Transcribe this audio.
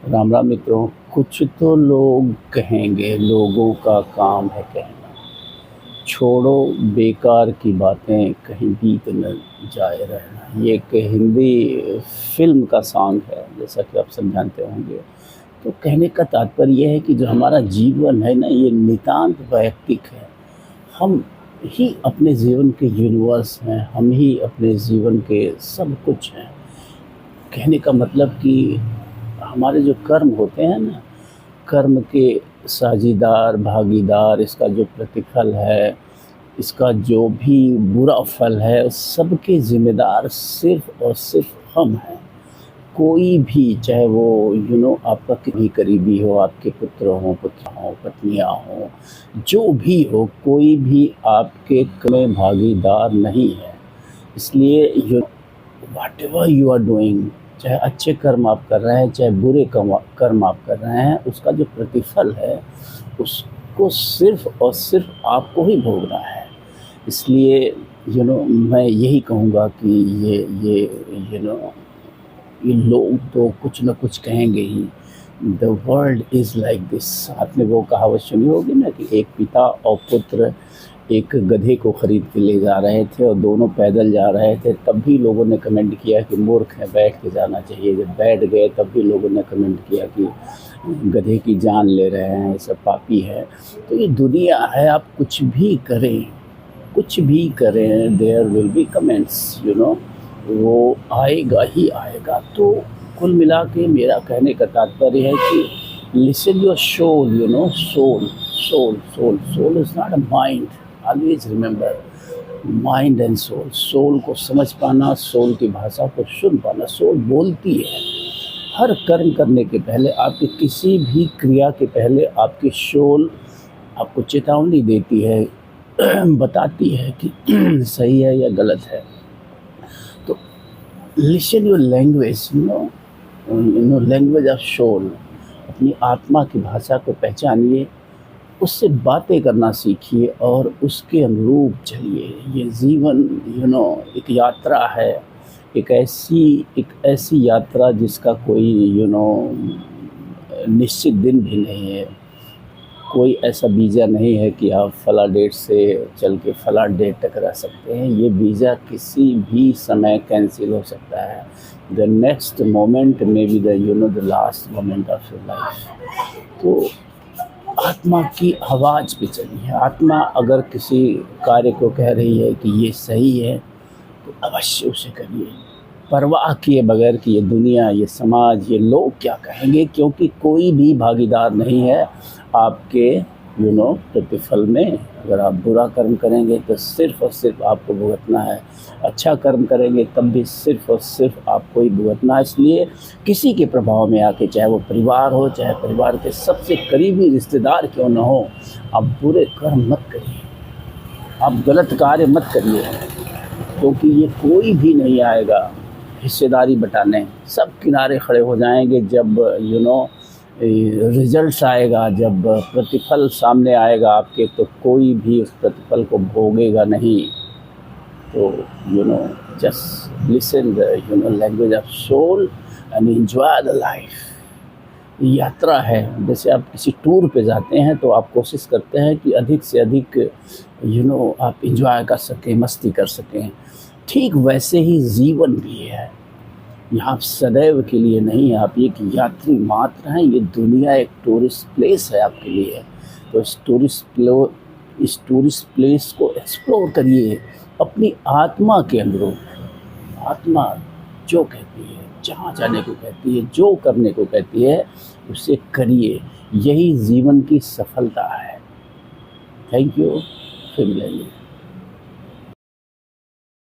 राम राम मित्रों। कुछ तो लोग कहेंगे, लोगों का काम है कहना। छोड़ो बेकार की बातें, कहीं बीत न जाए रहना। ये एक हिंदी फिल्म का सॉन्ग है, जैसा कि आप सब जानते होंगे। तो कहने का तात्पर्य यह है कि जो हमारा जीवन है ना, ये नितांत वैयक्तिक है। हम ही अपने जीवन के यूनिवर्स हैं, हम ही अपने जीवन के सब कुछ हैं। कहने का मतलब कि हमारे जो कर्म होते हैं ना, कर्म के साझीदार, भागीदार, इसका जो प्रतिफल है, इसका जो भी बुरा फल है, सबके ज़िम्मेदार सिर्फ़ और सिर्फ़ हम हैं। कोई भी, चाहे वो आपका कितनी करीबी हो, आपके पुत्र हों, पुत्र हों, पत्नियाँ हों, जो भी हो, कोई भी आपके में भागीदार नहीं है। इसलिए व्हाटएवर यू आर डूइंग, चाहे अच्छे कर्म आप कर रहे हैं, चाहे बुरे कर्म आप कर रहे हैं, उसका जो प्रतिफल है उसको सिर्फ़ और सिर्फ़ आपको ही भोगना है। इसलिए मैं यही कहूँगा कि ये यू नो ये लोग तो कुछ न कुछ कहेंगे ही। The world is like this. आपने वो कहावत सुनी होगी ना कि एक पिता और पुत्र एक गधे को ख़रीद के ले जा रहे थे और दोनों पैदल जा रहे थे। तब भी लोगों ने कमेंट किया कि मूर्ख है, बैठ के जाना चाहिए। जब बैठ गए तब भी लोगों ने कमेंट किया कि गधे की जान ले रहे हैं, ये सब पापी है। तो ये दुनिया है, आप कुछ भी करें, कुछ भी करें, देयर विल बी कमेंट्स, वो आएगा ही आएगा। तो कुल मिला के मेरा कहने का तात्पर्य है कि listen your soul, soul soul soul soul is not a mind. Always remember, mind and soul. Soul को समझ पाना, सोल की भाषा को सुन पाना। सोल बोलती है। हर कर्म करने के पहले, आपकी किसी भी क्रिया के पहले आपकी सोल आपको चेतावनी देती है, बताती है कि सही है या गलत है। तो listen your language, language of soul. अपनी आत्मा की भाषा को पहचानिए, उससे बातें करना सीखिए और उसके अनुरूप चलिए। ये जीवन एक यात्रा है, एक ऐसी यात्रा जिसका कोई निश्चित दिन भी नहीं है। कोई ऐसा वीज़ा नहीं है कि आप फला डेट से चल के फला डेट तक रह सकते हैं। ये वीज़ा किसी भी समय कैंसिल हो सकता है। The next moment may be the last moment of your life. तो आत्मा की आवाज़ पे चलिए। आत्मा अगर किसी कार्य को कह रही है कि ये सही है, तो अवश्य उसे करिए, परवाह किए बगैर कि ये दुनिया, ये समाज, ये लोग क्या कहेंगे। क्योंकि कोई भी भागीदार नहीं है आपके प्रतिफल में। अगर आप बुरा कर्म करेंगे तो सिर्फ़ और सिर्फ आपको भुगतना है। अच्छा कर्म करेंगे तब भी सिर्फ़ और सिर्फ आपको ही भुगतना है। इसलिए किसी के प्रभाव में आके, चाहे वो परिवार हो, चाहे परिवार के सबसे करीबी रिश्तेदार क्यों न हो, आप बुरे कर्म मत करिए, आप गलत कार्य मत करिए। क्योंकि ये कोई भी नहीं आएगा हिस्सेदारी बटाने। सब किनारे खड़े हो जाएंगे जब रिज़ल्ट्स आएगा, जब प्रतिफल सामने आएगा आपके, तो कोई भी उस प्रतिफल को भोगेगा नहीं। तो just listen the language of soul and enjoy the life. यात्रा है। जैसे आप किसी टूर पे जाते हैं तो आप कोशिश करते हैं कि अधिक से अधिक आप एंजॉय कर सकें, मस्ती कर सकें। ठीक वैसे ही जीवन भी है। यहाँ सदैव के लिए नहीं है, आप एक यात्री मात्र हैं। ये दुनिया एक टूरिस्ट प्लेस है आपके लिए। तो इस टूरिस्ट प्लेस को एक्सप्लोर करिए अपनी आत्मा के अनुरूप। आत्मा जो कहती है, जहाँ जाने को कहती है, जो करने को कहती है, उसे करिए। यही जीवन की सफलता है। Thank you. फिर मिलेंगे।